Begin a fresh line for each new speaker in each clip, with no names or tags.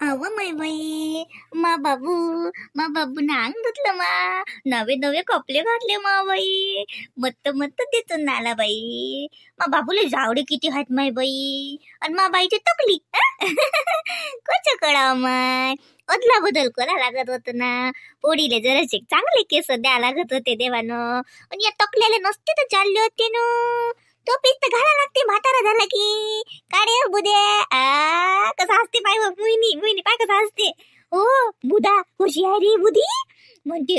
अव मै बाई, मा बाबू अंग धुतलं नवे नवे कपडे घातले बाई. मत्त मत्त दिसून आला बाई. मा बाबूले जावडे किती आहेत माय बाई. आणि मा बाईची तकली कच कळाव माय. अदला बदल करा लागत होत ना. पोडीले जरासे चांगले केस द्या लागत होते देवानं. आणि या टकल्याला नसते तर चालले होते ना. तो पीस तर घाला लागते म्हातारा झाला की. काढे बुद्या कसा असते पाय मुईनी पाय कसा असते. हो बुधा हुशारी बुधी म्हणते.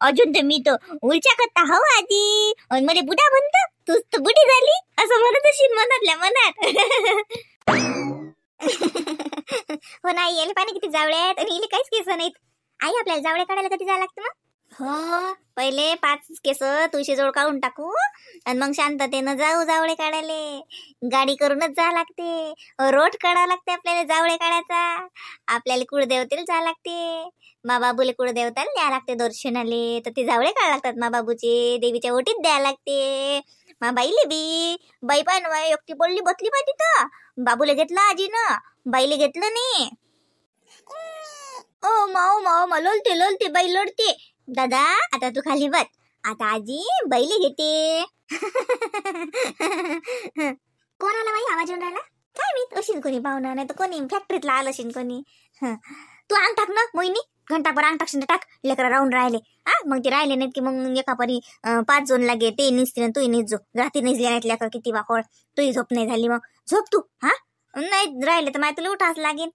अजून तर मी तर उलच्या करता हवं आधी. आणि मध्ये बुधा म्हणत तूच तर बुढी झाली असं म्हणत असेल मनातल्या मनात. हो नाही येले पाणी किती जावळे आहेत आणि इले काहीच केस नाहीत. आई आपल्याला जावळे काढायला कधी जायला लागतं मग. हो पहिले 5 केस तुळशी जवळ काढून टाकू आणि मग शांततेनं जाऊ जावळे काढायले. गाडी करूनच जा लागते. रोड काढावं लागते आपल्याला जावळे काढायचा. आपल्याला कुळदेवतेला जा लागते. मा बाबूले कुळदेवताला द्या लागते दर्शनाले. तर ते जावळे काढा लागतात मा बाबूचे. देवीच्या ओटीत द्या लागते. मा बाईले बी बाई पाय ना एकटी बोलली बसली पाहिजे तर. बाबूले घेतलं आजीनं, बाईले घेतलं नाही. ओ माओ लोलते बाई लोडते. दादा आता तू खाली बस. आता आजी बैले घेते. कोण आला बाई आवाज येऊन राहिला काय मी अशीन कोणी पाहुणा नाही तर कोणी फॅक्टरीतला आलं असेल कोणी. तू अंग टाक ना मोहिनी. घंटाभर अंग टाकशील टाक. लेकरं राहून राहिले मग ते राहिले नाहीत की मग एका परी 5 जण लागे ते निसतील तू निस जो. रात्री निसले नाहीत लेकर किती वाकळ. तुही झोप नाही झाली मग झोप तू. नाही राहिले तर तुला उठाच लागेल.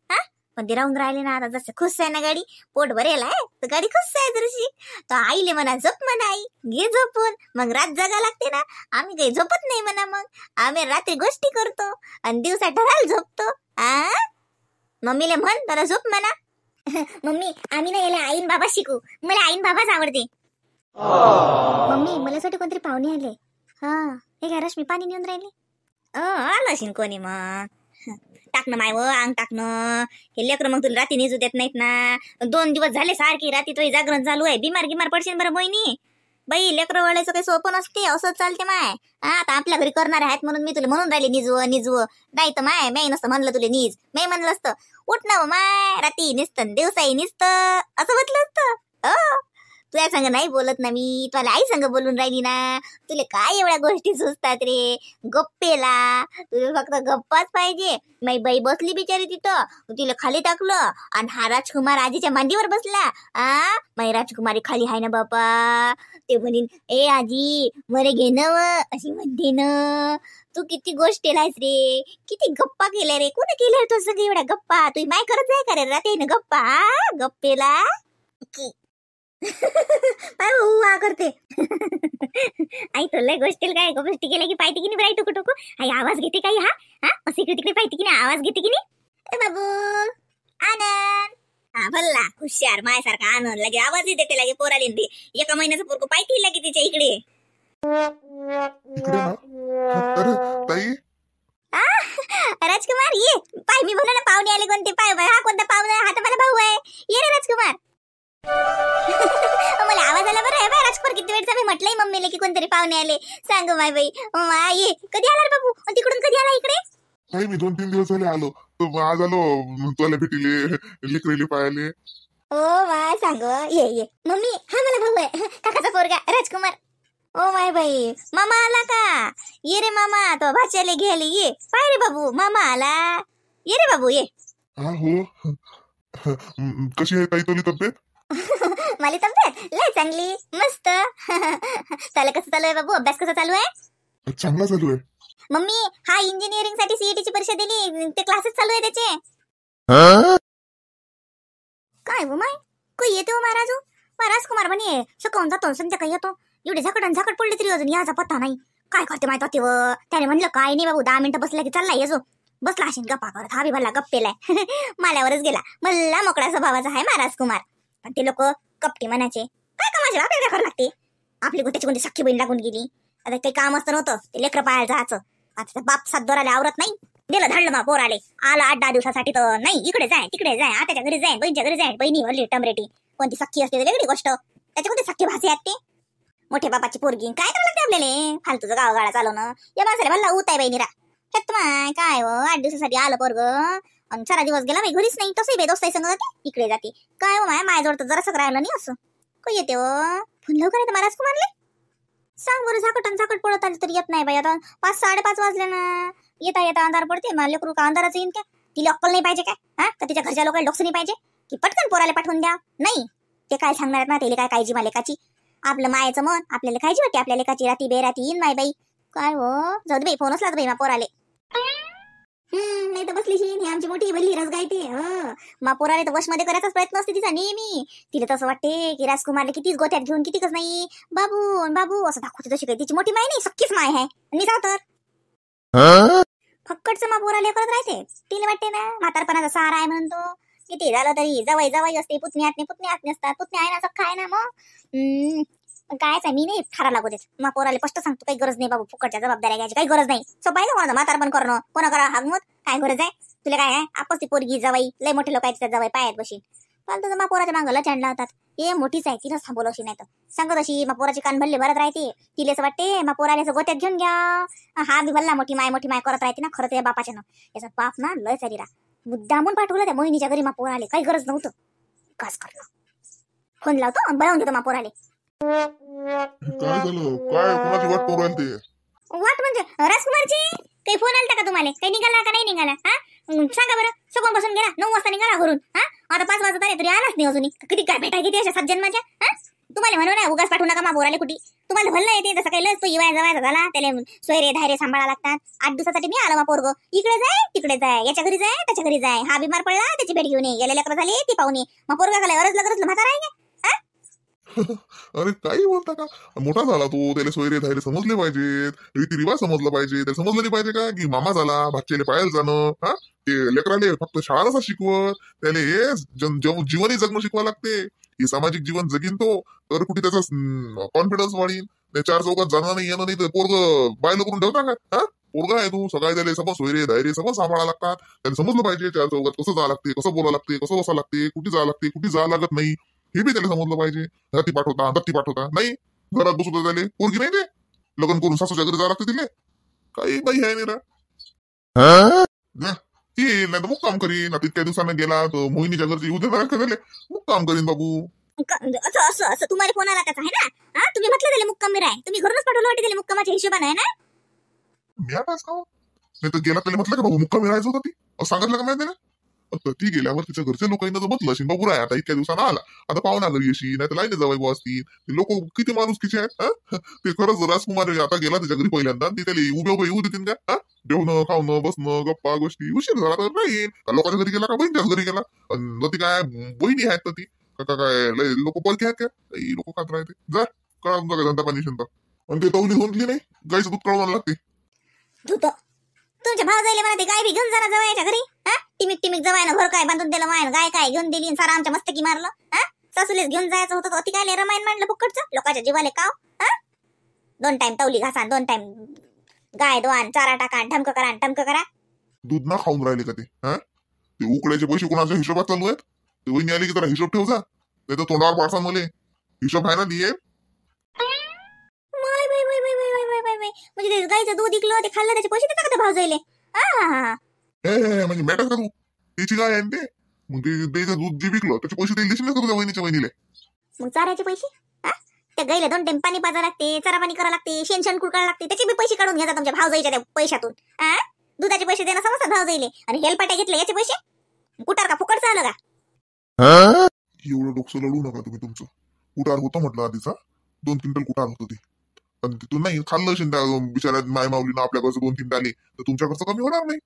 पण ते राहून राहिले ना. आता जसं खुश आहे ना गाडी पोट भरेल आहे तर गाडी खुश आहे जरशी. तर आईले म्हणा झोप म्हणा आई घे झोपून. मग रात जागा लागते ना. आम्ही काही झोपत नाही म्हणा. मग आम्ही रात्री गोष्टी करतो आणि दिवसा ठराल झोपतो. मम्मीले म्हण त्याला झोप म्हणा. मम्मी आम्ही ना याला आईन बाबा शिकू. मला आईन बाबाच आवडते. मम्मी मला साठी कोणतरी पाहुणे आले. हे काय रश्मी पाणी नेऊन राहिले. आलं असेल कोणी मग. टाकणं माय व अंग टाकणं. हे लेकर मग तुला रात्री निजू देत नाहीत ना. 2 दिवस झाले सारखी रात्री तो जागरण चालू आहे. बिमार पडशील बरं मोहिनी. बाई लेकर वळायचं काही सोपं नसते. असंच चालते माय. आता आपल्या घरी करणार आहेत म्हणून मी तुला म्हणून राहिले निजव. नाही तर माय मी नसतं म्हणलं तुला नीज. मी म्हणलं असतं उठ ना माय. रात्री निसतं दिवसाही निसतं असं म्हटलं असतं. तुझ्या संग नाही बोलत ना मी. तुला आई संग बोलून राहिली ना. तुला काय एवढ्या गोष्टी सुचतात रे गप्पेला. तुला फक्त गप्पाच पाहिजे. माई बाई बसली बिचारी तिथं. तिला खाली टाकलं आणि हा राजकुमार आजीच्या मांडीवर बसला. माई राजकुमारी खाली आहे ना बापा. ते म्हणीन ए आजी मरे घे न अशी म्हणते न. तू किती गोष्टीला आहेस रे. किती गप्पा केल्या रे. कोणी केल्या तो सगळी एवढ्या गप्पा. तू माय करत जाय का रे रात्री ना गप्पा गप्पेला. पाय हुआ करते. आई तुला गोष्टीला काय गोष्टी केल्या की पाहिजे की नाही बरं टुकू टुकू. आई आवाज घेते काही असे इकडे तिकडे पाहिजे की नाही आवाज घेते की नाही. बाबू आनंद भल्ला हुशार मायासारखा आनंद लगे आवाज देते लगे पोराले. एका महिन्याचा पोरको पाहिजे लगे तिच्या इकडे. राजकुमार ये पाय मी म्हणून पाहुणे आले कोणते पाय. हा कोणता पाहुणा हा तर मला भाऊ आहे. ये रे राजकुमार. मला आवाज आला बरं आहे बा राजकुमार. किती वेळचा मी म्हटलंय मम्मीला की कोणतरी पाहुणे आले. सांग माय बाई ये कधी आला रे बाबू. तिकडून कधी आला इकडे.
नाही मी 2-3 दिवस झाले आलो. आज आलो तुला भेटीले लेकरेले पायाले.
ओ माय सांग ये मम्मी हा मला भाऊ आहे काकाचा पोरगा राजकुमार. ओ माय बाई मामा आला का. ये रे मामा तो भाच्याले घ्यायला ये. पाय रे बाबू मामा आला. ये रे बाबू ये.
हो कशी आहे ताई तुझी तब्येत.
माझी तब्येत लय चांगली मस्त. त्याला कसं चालू आहे बाबू. अभ्यास कसा चालू आहे.
चांगला चालू आहे.
मम्मी हा इंजिनिअरिंग साठी सीईटी ची परीक्षा दिली. ते क्लासेस चालू आहे त्याचे. काय हो माय कोई येते हो महाराज. राजकुमार म्हणे शिकवून जातो संध्याकाळी येतो. एवढे झाकड पडले तरी अजून याचा पत्ता नाही. काय करते माहिती होते व. त्याने म्हणलं काय नाही बाबू 10 मिनिटं बसला की चालला येजो. बसला असेल गप्पा करत. हा बी भल्ला गप्पेलाय. माल्यावरच गेला. मल्ला मोकळा स्वभावाचा आहे महाराज कुमार. पण ते लोक कपटी म्हणायचे. काय कामाचे आपल्याला करावं लागते. आपली त्याची कोणती सख्खी बहीण लागून गेली. आता काही काम असतं नव्हतं. ते लेकरं पाहायला जायचं. आता बाप 7 दोराले आवरत नाही. गेलं धडलं मा पोराले. आला 8-10 दिवसासाठी तर नाही इकडे जाय तिकडे जाय. आताच्या घरी जाय बहिणीच्या घरी जाय. बहिणी वरली टमरेटी कोणती सख्खी असते वेगळी गोष्ट. त्याची कोणती सख्खी भाषे आहेत ते. मोठे बापाची पोरगी काय करावं लागते आपल्याला. फालतूचं गावागाडा चालवणं. या माणसाला भल्ला ऊत आहे बहिणीरा. माय काय 8 दिवसासाठी आलं पोरग. आणि 4 दिवस गेला मी घरीच नाही. तसंही दोस्ताई संग जाते इकडे जाते. काय हो माझ्याजवळ तर जरासं राहिलं नाही असं. काय येते हो फोन लवकर येते महाराज कुमारले. सांग बरं झाकट पडत आली तर येत नाही बाई. आता 5-5:30 वाजले ना. येता अंधार पडते. मला लेकरू का अंधाराचं येईन काय? तिला अक्कल नाही पाहिजे काय? हा का तिच्या घरच्या लोकांना डोकं नाही पाहिजे की पटकन पोराला पाठवून द्या? नाही ते काय सांगणार ना त्याला काय काळजी मा लेकाची. आपलं मायाचं मन आपल्याला खायची वाटते. आपल्या लेकाची राती बेराती येईन माय बाई. काय हो जाऊ दे बाई फोनच लागत बाई मा पोराले. नाही तर बसली ही आमची मोठी भल्ली रस गायते. मा पोराले तर वशमध्ये करायचा प्रयत्न असते तिचा नेहमी. तिला तसं वाटते की राजकुमारला कितीच गोत्यात घेऊन कितीकच नाही बाबू असं दाखवते. तशी काही तिची मोठी माय नाही सक्कीच माय आहे. मी जाऊ तर फक्कडचं मा पोराले करत राहते. तिला वाटते ना म्हातारपणाचा सहारा आहे म्हणून तो. किती झालं तरी जवाई असते. पुतणी आत नसतात. पुतणी आहे ना सख्खा आहे ना. मग कायच आहे मी नाही खारा लागू देत. मग पोराले स्पष्ट सांगतो काही गरज नाही बाबू फुकटच्या जबाबदाऱ्या घ्यायची काही गरज नाही. सो पाहिजे कोणाचं म्हातारपण करणं कोणा करा हागमत काय गरज आहे तुला? काय आहे आपस ती पोरगी जवाई लय मोठे लोक आहेत त्या जवाई पायात बशी. पण तुझं मा पोराच्या मागला चॅनला होतात. हे मोठीच आहे तिनं थांबवलं अशी नाही तर सांगत अशी मा पोराची कान भरले भरत राहते. तिला असं वाटते मा पोराला असं गोत्यात घेऊन घ्या. हा बी भल्ला मोठी माय करत राहते ना. खरं ते बापाच्या ना याचा बाप ना लय चालीरा मुद्दामून पाठवलं त्या मोहिनीच्या घरी मा पोराले. काही गरज नव्हतं. कास करणं फोन लावतो बोलावून घेतो मा पोराले.
काय झालं? काय कोणाची वाट पाहू राहिली ते?
वाट म्हणजे राजकुमारची काही फोन आलता का तुम्हाला? काही निघाला का नाही निघाला? हा सांगा बरं. सगळं बसून गेला 9 वाजता निघाला घरून. हा आता 5 वाजता आले तरी आलाच नाही अजून. किती काय भेटाय किती अशा 7 जन्माच्या. हा तुम्हाला म्हणू ना उगाच पाठवू नका मा बोराले कुठे. तुम्हाला भल्ला येते तसं काही लस तो जवायचा झाला त्याला सोयरे धायरे सांभाळा लागतात. 8 दिवसासाठी मी आलो मा पोरग. इकडे जाय तिकडे जाय याच्या घरी जाय त्याच्या घरी जाय. हा बिमार पडला त्याची भेट घेऊन ये. गेले लेकर झाले ती पाहुणे. मग पोरगा काय गरजलं म्हातारा आहे का?
अरे काही बोलता का? मोठा झाला तो. त्याला सोयरे धायरे समजले पाहिजेत. रीतिरिवाज समजलं पाहिजे. त्याला समजलं नाही पाहिजे का की मामा झाला भाच्याले पाहायला जाणं. हा ते लेकराले फक्त शाळा नसा शिकवत. त्याला हे जीवनही जगणं शिकवा लागते. हे सामाजिक जीवन जगीन तो तर कुठे त्याचा कॉन्फिडन्स वाढीन. त्या 4 चौकात जाणं नाही येणं नाही तर पोरग बायला करून ठेवता का? हा पोरगा आहे तू. सगळ्या त्याला समज सोयरे धायरे समज सांभाळा लागतात. त्याला समजलं पाहिजे 4 चौकात कसं जावं लागते कसं बोलावं लागते कसं बसावं लागते कुठे जावं लागते कुठे जावं लागत नाही. हे बी त्याला समजलं पाहिजे. धरती पाठवता नाही घरात बसू त्याला पोरगी नाही ते लग्न करून सासूच्या घरी जावं लागते तिले. काही बाई आहे नाही नाही तर मुक्काम करीन. आता इतक्या दिवसांना गेला तर मोहिनीच्या घरची उद्या झाले मुक्काम करीन बाबू.
असं तुम्हाला फोन आला त्याचा आहे ना. हा तुम्ही म्हटलं त्याला मुक्काम आहे. तुम्ही घरूनच पाठवलं वाटते त्याला मुक्कामाच्या हिशोबाने आहे ना.
मी आता नाही तर गेला त्याला म्हटलं का बाबू मुक्काम राहायचं होतं ती असं सांगितलं का माहिती ना. ती गेल्यावर तिच्या घरच्या लोकांना तर म्हटलं असेल बाबू राय आता इतक्या दिवसांना आला आता पाहुणा घरी अशी नाही तर लाईने जावई असतील. ते लोक किती माणूस किती आहेत. ते खरंच राजकुमार आता गेला त्याच्या घरी पहिल्यांदा ती त्याला उभे येऊ देतील का? जेवणं खावणं बसणं गप्पा गोष्टी उशीर झाला तर नाही. लोकांच्या घरी गेला का बहिणीच्याच घरी गेला. ती काय बहिणी आहेत तर ती काय लोक पलके आहेत का? लोक खात राहते. जा कळा तुमचा काय धंदा पाणी शिंदा. आणि ते तवली धुतली नाही गायचं दूध कळवून लागते.
तुमच्या भाव जायले मला ते गाय बी घेऊन जाणार जवायच्या घरी. हा टिमिक जवायनं घर काय बांधून दिलं मायन गाय काय घेऊन दिली सारा आमच्या मस्तकी मारलं. हा सासूलेच घेऊन जायचं होतं अति काय रमायन मांडलं फुकटचं लोकांच्या जीवाले काव. हा 2 टाइम तवली घासा 2 टाइम गाय दोन चारा टाका ढमक करा.
दूध ना खाऊन राहिले का ते? हा ते उकड्याचे पैसे कोणाच्या हिशोबात चालू आहेत? ते वहिनी आली की जरा हिशोब ठेव जा. नाही तर तोंडावर पाडसा मला हिशोब आहे ना दिये.
म्हणजे ते गायचं दूध इकलं ते खाल्लं त्याचे पैसे देता का भाव जायले?
म्हणजे मॅटर का तू तिची गाय आहे ते मग त्याचं दूध जे विकलं त्याचे पैसे ते दिसले का तुझ्या वहिनीच्या वहिनीला?
मग चाराचे पैसे त्या गायला 2 टाइम पाणी पाजा लागते चारा पाणी करा लागते शेण कुरकाळा लागते त्याचे बी पैसे काढून घ्यायचा तुमच्या भाव जायच्या त्या पैशातून. दुधाचे पैसे देणं समजतात भाव जायले आणि हेलपाट्या घेतले याचे पैसे कुटार का फुकट झालं का?
एवढं डोकं लढू नका तुम्ही. तुमचं कुटार होतं म्हटलं आधीचा 2 क्विंटल कुटार होतं ते. पण तिथून नाही खाल्लं शिंदा बिचारा माय माऊलीनं आपल्या घरचं 2 क्विंटल आले तर तुमच्या घरचं कमी होणार नाही.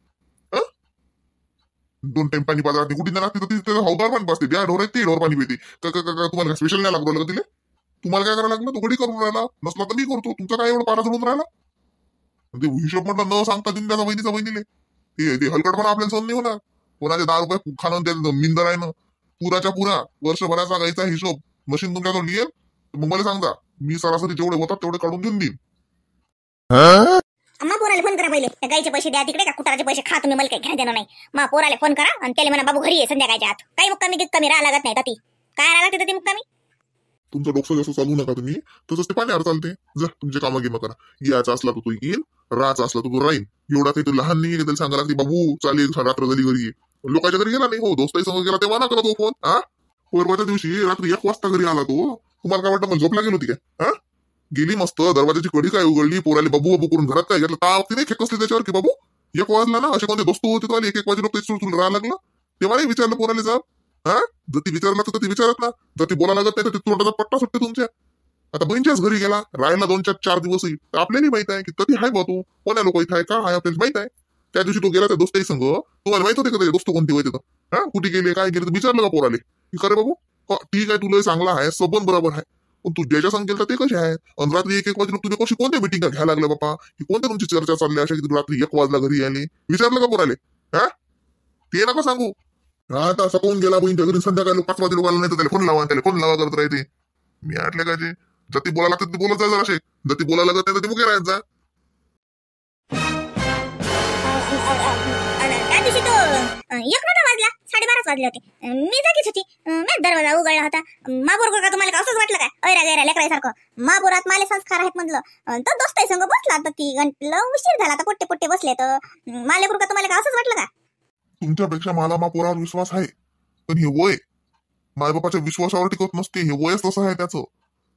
2 टाइम पाणी बाजारात कुठे नाही लागते तर हौदार पाणी पाजते ज्या ढोर ते ढोर पाणी पिते. तुम्हाला स्पेशल नाही लागलं का तिला? तुम्हाला काय करायला लागलं? तो घडी करून राहिला नसला तर मी करतो. तुमचा काय एवढं पारा जळून राहिला? ते हिशोब म्हटलं न सांगता दिन त्याचा वहिनीले ते हलकटपणा आपल्याला सहन नाही होणार. कोणाचे 10 रुपये खाणं त्या मिंदर आहे ना पुराच्या पुरा वर्षभराचा गायचा हिशोब मशीन तुमच्याजवळ लिहेल मग मला सांगा मी सरासरी जेवढे होतात तेवढे काढून देऊन देईन.
मा पोराला फोन करा पहिले त्या गायचे पैसे द्या तिकडे का कुटाराचे पैसे खा तुम्ही मला काही घ्या देणं नाही. मा पोराला फोन करा आणि त्याला म्हणा बाबू घरी आहे संध्याकाळच्या आत. काही मुक्कामी कमी राहा लागत नाही ती काय राहा लागते ती मुक्कामी.
तुमचं डोकं जसं चालू नका तुम्ही तसंच ते पाण्यावर चालते. जर तुमचे कामं गेम करा. याचा असला तर तो येईल राहायचा असला तर तो राहील. एवढा काही तो लहान नाही त्याला सांगा लागते बाबू चालेल रात्र झाली घरी लोकांच्या घरी गेला नाही हो, दोस्ताही समोर गेला तेव्हा ना करत हो फोन. हा, परवाच्या दिवशी रात्री 1 वाजता घरी आला तो. तुम्हाला काय वाटतं मला झोप लागेल होती काय? हा, गेली मस्त दरवाजाची कडी काय उघडली, पोराली बाबू बाबू करून घरात काय घेतलं, ती नाही खेकसली त्याच्यावर की बाबू 1 वाजला ना, असे कोणते दोस्त होते तो 1 वाजे लोक सुरू राहायला लागलं. तेव्हा नाही विचारलं पोराले जाब. हा, जर ती विचारला तर ती विचारत ना, जर ती बोलायला लागत नाही तर तोंडाचा पट्टा सुटते तुमच्या. आता बहिणच्याच घरी गेला, राहायला 2-4 दिवसही, तर आपल्याला माहित आहे की कधी हाय बा तू, कोण्या लोक इथं आहे का आहे आपल्याला माहित आहे. त्या दिवशी तो गेला त्या दोस्तही संग, तुम्हाला माहित होते का त्याचे दोस्त कोणते होते तर? हा, कुठे गेले काय गेले तर विचारलं का पोराले की खरे बाबू? ठीक आहे, तुला चांगला आहे, सबन बरोबर आहे, पण तू ज्याच्या संग गेला ते कसे आहे? आणि रात्री 1 वाजे तुम्ही कशी कोणत्या मिटिंग घ्यायला लागल्या बापा, की कोणत्या तुमची चर्चा चालली अशा की रात्री 1 वाजला घरी आले? विचारलं का पोराले? हा, ते नका सांगू. हा, आता असं कोण गेला बहिणच्या घरी संध्याकाळी 5 वाजे लोक आला नाही तर त्याला फोन लावा करत राहते. मी आटले का जे जती बोलायला लागतं ती बोलत जा जराशे, जती बोलायला लागत नाही तर ती मुके राहत जा.
त्या दिवशी तो 1 नव्हता वाजला, 12:30 वाजले होते. मी जागीच होती. मी दरवाजा उघडला होता. महाबोर का तुम्हाला असंच वाटलं काय? ऐरा गैरा लेकरासारखं महाबोरात माले संस्कार आहेत म्हणलं. तर दोस्ताई संग बसला तर ती घंटलं उशीर झाला तर पोट्टे पोट्टे बसले तर मालेकरू का तुम्हाला असंच वाटलं का?
तुमच्यापेक्षा मला मा पोरावर विश्वास आहे, पण हे वय मायबापाच्या विश्वासावर टिकत नसते. हे वयच तसं आहे त्याचं.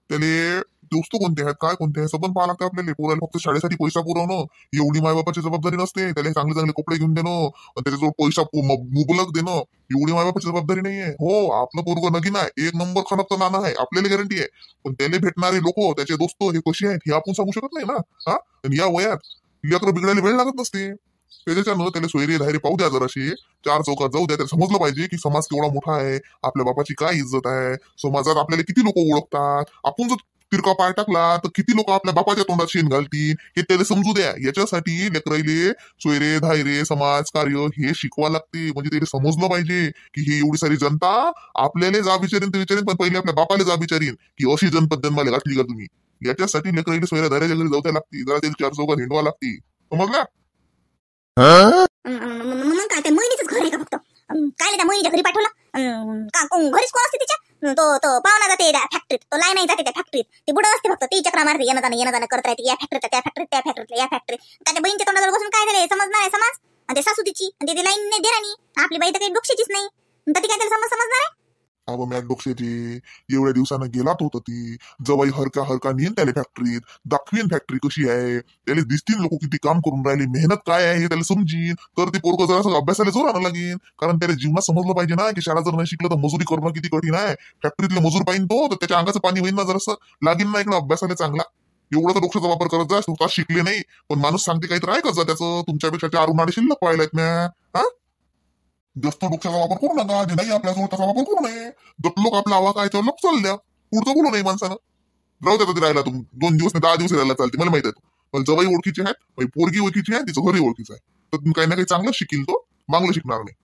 त्याले दोस्त कोणते आहेत काय कोणते आहेत सबन पाहा लागते आपल्याला. पोराला फक्त शाळेसाठी पैसा पुरवणं एवढी मायबापाची जबाबदारी नसते. त्याला चांगले चांगले कपडे घेऊन देणं, त्याच्याजवळ पैसा मुबलक देणं एवढी मायबापाची जबाबदारी नाहीये. हो, आपलं पोरग नगीन आहे, 1 नंबर खराबचं नाणं आहे, आपल्याला गॅरंटी आहे. पण त्याला भेटणारे लोक त्याचे दोस्त हे कसे आहेत हे आपण सांगू शकत नाही ना. हा, आणि या वयात लेकरं बिघडायला वेळ लागत नसते. त्याच्यानं त्याला सोयरे धायरे पाहू द्या जराशी, 4 चौकात जाऊ द्या. त्याला समजलं पाहिजे की समाज केवढा मोठा आहे, आपल्या बापाची काय इज्जत आहे, समाजात आपल्याला किती लोक ओळखतात. आपण जर तिरका पाय टाकला तर किती लोक आपल्या बापाच्या तोंडात शेण घालतील हे त्याला समजू द्या. याच्यासाठी लेकराईले सोयरे धायरे समाज कार्य हे शिकवा लागते. म्हणजे त्याला समजलं पाहिजे की हे एवढी सारी जनता आपल्याला जा विचारेन तर विचारेन, पण पहिले आपल्या बापाला जा विचारीन की अशी जनपद जन्माला घातली का तुम्ही. याच्यासाठी लेकराईले सोयऱ्या धायऱ्याच्या घरी जाऊ द्या लागते, जरा त्याला 4 चौकात हिंडवा लागते. समजला?
मग काय ते मोहिनीचंच घर आहे का फक्त? काय त्या मोहिनीच्या घरी पाठवलं? घरीच कोण असते तिच्या? तो पाहुणा जाते त्या फॅक्टरीत, तो लाईन जाते त्या फॅक्टरीत. ती बुडं असते फक्त, ती चक्रा मारते येणं जाणं करत राहते, या फॅक्टरीत त्या फॅक्टरीत त्या फॅक्टरीत या फॅक्टरीत. त्याच्या बहिणीच्या तोंडावर बसून काय झालंय समजणार आहे समाज? आणि ते सासू तिची आणि ते लाईन नाही देराणी, आपली बाई तर काही डोक्षीचीच नाही, तर ती काय त्याला समजणार आहे?
अगं मॅट डोक्षेची एवढ्या दिवसानं गेलात होतं ती जवाई हरका नेन त्याला फॅक्टरीत दाखवीन फॅक्टरी कशी आहे, त्याला दिसतील लोक किती काम करून राहिले, मेहनत काय आहे हे त्याला समजीन, तर ते पोरगं जरा अभ्यासाला जोर आणा लागेल. कारण त्याला जीवनात समजलं पाहिजे ना की शाळा जर नाही शिकलं तर मजुरी करणं किती कठीण आहे. फॅक्टरीतले मजूर पाहिजे तो, तर त्याच्या अंगाचं पाणी होईल ना जरासं, लागेल ना इकडं अभ्यासाला चांगला. एवढा तर डोक्याचा वापर करत जा. स्वतः शिकले नाही पण माणूस सांगते काहीतरी ऐकत जा त्याचं. तुमच्यापेक्षा 4 उन्हाळे शिल्लक पाहिलात म्या. हा, जास्त डोक्याचा वापर करू नका, जे नाही आपल्याजवळ त्याचा वापर करू नये. जर लोक आपला आवा काय लोक चाल द्या, पुढचं बोलू नाही माणसानं. राहू द्या राहिला तुम्ही 2 दिवस नाही 10 दिवस राहायला चालते, मला माहित आहे. पण जवाई ओळखीची आहेत, पोरगी ओळखीची आहे, तिचं घरी ओळखीचं आहे, तर काही ना काही चांगलं शिकील तो, मागलं शिकणार नाही.